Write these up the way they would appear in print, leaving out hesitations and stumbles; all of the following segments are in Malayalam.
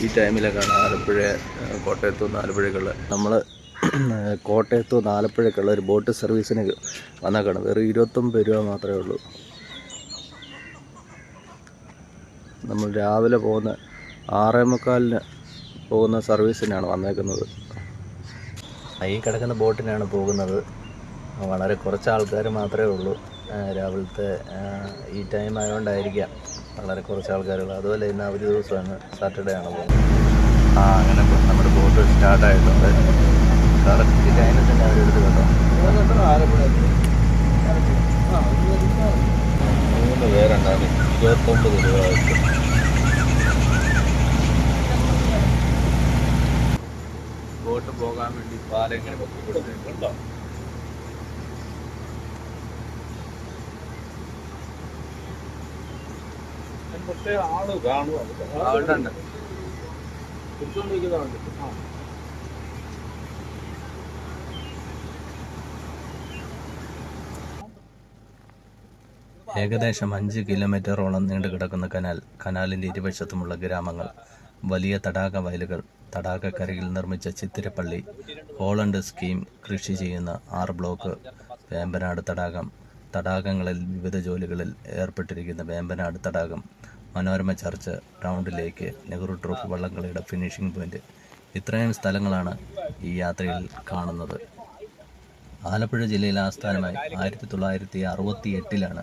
ഈ ടൈമിലൊക്കെയാണ് ആലപ്പുഴ കോട്ടയത്തു നിന്ന് ആലപ്പുഴയ്ക്കുള്ള നമ്മൾ കോട്ടയത്തു നിന്ന് ആലപ്പുഴയ്ക്കുള്ള ഒരു ബോട്ട് സർവീസിന് വന്നേക്കാണ്. വെറും 29 രൂപ മാത്രമേ ഉള്ളൂ. നമ്മൾ രാവിലെ പോകുന്ന 6:45 പോകുന്ന സർവീസിനാണ് വന്നേക്കുന്നത്. ഈ കിടക്കുന്ന ബോട്ടിനാണ് പോകുന്നത്. വളരെ കുറച്ച് ആൾക്കാർ മാത്രമേ ഉള്ളൂ. രാവിലത്തെ ഈ ടൈം ആയതുകൊണ്ടായിരിക്കാം വളരെ കുറച്ച് ആൾക്കാരുള്ളൂ. അതുപോലെ ഇന്ന് അവധി ദിവസമാണ്, സാറ്റർഡേ ആണ് പോകുന്നത്. അങ്ങനെ നമ്മുടെ ബോട്ട് സ്റ്റാർട്ടായിട്ടുണ്ട്. കറക്റ്റ് ടൈമിൽ തന്നെ അവരെടുത്ത് കേട്ടോ. 3 പേരുണ്ടാകും. 29 രൂപ വെച്ച്. ബോട്ട് പോകാൻ വേണ്ടി പാലെങ്ങനെ പൊക്കി കൊടുത്തിട്ടുണ്ടോ? ആള് കാണും. ഏകദേശം 5 കിലോമീറ്ററോളം നീണ്ടു കിടക്കുന്ന കനാലിൻ്റെ ഇരുവശത്തുമുള്ള ഗ്രാമങ്ങൾ, വലിയ തടാക വയലുകൾ, തടാകക്കരയിൽ നിർമ്മിച്ച ചിത്തിരപ്പള്ളി, ഹോളണ്ട് സ്കീം കൃഷി ചെയ്യുന്ന 6 ബ്ലോക്ക്, വേമ്പനാട് തടാകം, തടാകങ്ങളിൽ വിവിധ ജോലികളിൽ ഏർപ്പെട്ടിരിക്കുന്ന വേമ്പനാട് തടാകം, മനോരമ ചർച്ച്, റൗണ്ട് ലേക്ക്, നെഹ്റു ട്രോഫി വള്ളംകളിയുടെ ഫിനിഷിംഗ് പോയിന്റ്, ഇത്രയും സ്ഥലങ്ങളാണ് ഈ യാത്രയിൽ കാണുന്നത്. ആലപ്പുഴ ജില്ലയിൽ ആസ്ഥാനമായി 1968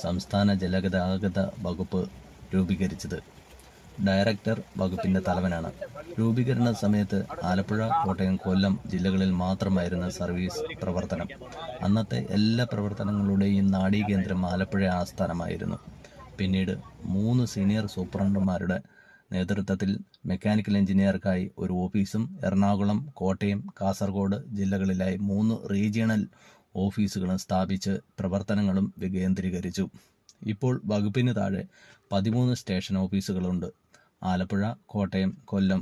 സംസ്ഥാന ജലഗതാഗത വകുപ്പ് രൂപീകരിച്ചത്. ഡയറക്ടർ വകുപ്പിൻ്റെ തലവനാണ്. രൂപീകരണ സമയത്ത് ആലപ്പുഴ, കോട്ടയം, കൊല്ലം ജില്ലകളിൽ മാത്രമായിരുന്നു സർവീസ് പ്രവർത്തനം. അന്നത്തെ എല്ലാ പ്രവർത്തനങ്ങളുടെയും നാഡീകേന്ദ്രം ആലപ്പുഴ ആസ്ഥാനമായിരുന്നു. പിന്നീട് 3 സീനിയർ സൂപ്രണ്ടുമാരുടെ നേതൃത്വത്തിൽ മെക്കാനിക്കൽ എഞ്ചിനീയർക്കായി ഒരു ഓഫീസും എറണാകുളം, കോട്ടയം, കാസർഗോഡ് ജില്ലകളിലായി 3 റീജിയണൽ ഓഫീസുകളും സ്ഥാപിച്ച് പ്രവർത്തനങ്ങളും വികേന്ദ്രീകരിച്ചു. ഇപ്പോൾ വകുപ്പിന് താഴെ 13 സ്റ്റേഷൻ ഓഫീസുകളുണ്ട്. ആലപ്പുഴ, കോട്ടയം, കൊല്ലം,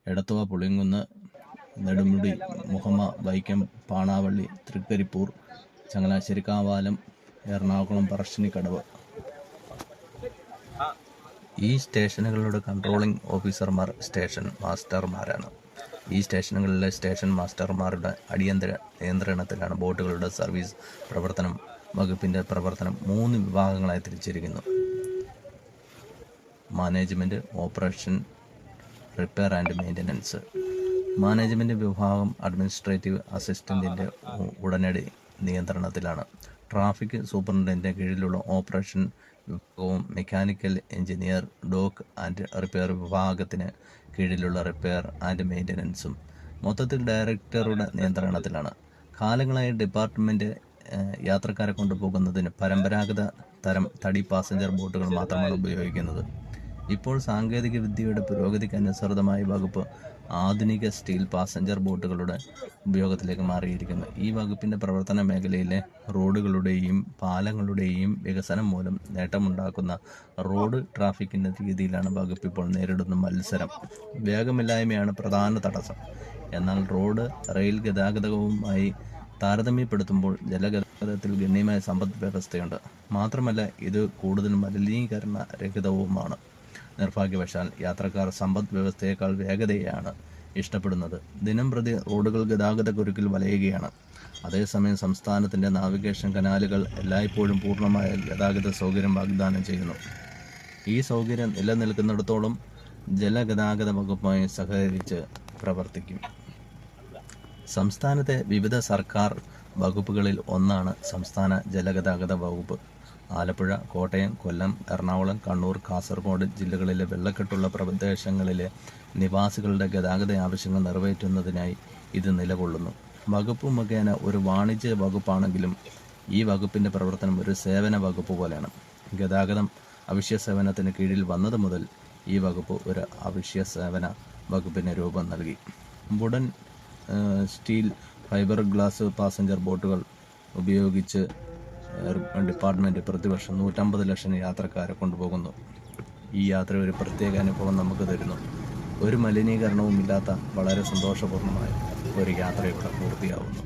എടത്തുവ, പുളിങ്കുന്ന്, നെടുമുടി, മുഹമ്മ, വൈക്കം, പാണാവള്ളി, തൃക്കരിപ്പൂർ, ചങ്ങനാശ്ശേരി, കാവാലം, എറണാകുളം, പറശ്ശിനിക്കടവ്. ഈ സ്റ്റേഷനുകളുടെ കൺട്രോളിംഗ് ഓഫീസർമാർ സ്റ്റേഷൻ മാസ്റ്റർമാരാണ്. ഈ സ്റ്റേഷനുകളിലെ സ്റ്റേഷൻ മാസ്റ്റർമാരുടെ അടിയന്തര നിയന്ത്രണത്തിലാണ് ബോട്ടുകളുടെ സർവീസ് പ്രവർത്തനം. വകുപ്പിൻ്റെ പ്രവർത്തനം 3 വിഭാഗങ്ങളായി തിരിച്ചിരിക്കുന്നു: management, operation, repair and maintenance. Management വിഭാഗം അഡ്മിനിസ്ട്രേറ്റീവ് അസിസ്റ്റൻറ്റിൻ്റെ ഉടനടി നിയന്ത്രണത്തിലാണ്. ട്രാഫിക് സൂപ്രണ്ടിൻ്റെ കീഴിലുള്ള ഓപ്പറേഷൻ വിഭാഗവും mechanical engineer, dock and repair വിഭാഗത്തിന് കീഴിലുള്ള റിപ്പയർ ആൻഡ് മെയിൻ്റനൻസും മൊത്തത്തിൽ ഡയറക്ടറുടെ നിയന്ത്രണത്തിലാണ്. കാലങ്ങളായി ഡിപ്പാർട്ട്മെൻറ്റ് യാത്രക്കാരെ കൊണ്ടുപോകുന്നതിന് പരമ്പരാഗത തരം തടി പാസഞ്ചർ ബോട്ടുകൾ മാത്രമാണ് ഉപയോഗിക്കുന്നത്. ഇപ്പോൾ സാങ്കേതിക വിദ്യയുടെ പുരോഗതിക്ക് അനുസൃതമായി വകുപ്പ് ആധുനിക സ്റ്റീൽ പാസഞ്ചർ ബോട്ടുകളുടെ ഉപയോഗത്തിലേക്ക് മാറിയിരിക്കുന്നു. ഈ വകുപ്പിൻ്റെ പ്രവർത്തന മേഖലയിലെ റോഡുകളുടെയും പാലങ്ങളുടെയും വികസനം മൂലം നേട്ടമുണ്ടാക്കുന്ന റോഡ് ട്രാഫിക്കിൻ്റെ രീതിയിലാണ് വകുപ്പ് ഇപ്പോൾ നേരിടുന്ന മത്സരം. വേഗമില്ലായ്മയാണ് പ്രധാന തടസ്സം. എന്നാൽ റോഡ്, റെയിൽ ഗതാഗതവുമായി താരതമ്യപ്പെടുത്തുമ്പോൾ ജലഗതാഗതത്തിൽ ഗണ്യമായ സമ്പദ് വ്യവസ്ഥയുണ്ട്. മാത്രമല്ല ഇത് കൂടുതൽ മലിനീകരണ രഹിതവുമാണ്. നിർഭാഗ്യവശാൽ യാത്രക്കാർ സമ്പദ് വ്യവസ്ഥയേക്കാൾ വേഗതയാണ് ഇഷ്ടപ്പെടുന്നത്. ദിനം പ്രതി റോഡുകൾ ഗതാഗതക്കുരുക്കിൽ വലയുകയാണ്. അതേസമയം സംസ്ഥാനത്തിൻ്റെ നാവിഗേഷൻ കനാലുകൾ എല്ലായ്പ്പോഴും പൂർണ്ണമായ ഗതാഗത സൗകര്യം വാഗ്ദാനം ചെയ്യുന്നു. ഈ സൗകര്യം നിലനിൽക്കുന്നിടത്തോളം ജലഗതാഗത വകുപ്പുമായി സഹകരിച്ച് പ്രവർത്തിക്കും. സംസ്ഥാനത്തെ വിവിധ സർക്കാർ വകുപ്പുകളിൽ ഒന്നാണ് സംസ്ഥാന ജലഗതാഗത വകുപ്പ്. ആലപ്പുഴ, കോട്ടയം, കൊല്ലം, എറണാകുളം, കണ്ണൂർ, കാസർഗോഡ് ജില്ലകളിലെ വെള്ളക്കെട്ടുള്ള പ്രദേശങ്ങളിലെ നിവാസികളുടെ ഗതാഗത ആവശ്യങ്ങൾ നിറവേറ്റുന്നതിനായി ഇത് നിലകൊള്ളുന്നു. വകുപ്പ് മുഖേന ഒരു വാണിജ്യ വകുപ്പാണെങ്കിലും ഈ വകുപ്പിൻ്റെ പ്രവർത്തനം ഒരു സേവന വകുപ്പ് പോലെയാണ്. ഗതാഗതം അവശ്യ സേവനത്തിന് കീഴിൽ വന്നത് മുതൽ ഈ വകുപ്പ് ഒരു അവശ്യ സേവന വകുപ്പിന് രൂപം നൽകി. Wooden, steel, fibre glass passenger ബോട്ടുകൾ ഉപയോഗിച്ച് ഡിപ്പാർട്ട്മെൻറ്റ് പ്രതിവർഷം 150 ലക്ഷം യാത്രക്കാരെ കൊണ്ടുപോകുന്നു. ഈ യാത്ര ഒരു പ്രത്യേക അനുഭവം നമുക്ക് തരുന്നു. ഒരു മലിനീകരണവും ഇല്ലാത്ത വളരെ സന്തോഷപൂർണ്ണമായ ഒരു യാത്ര ഇവിടെ പൂർത്തിയാവുന്നു.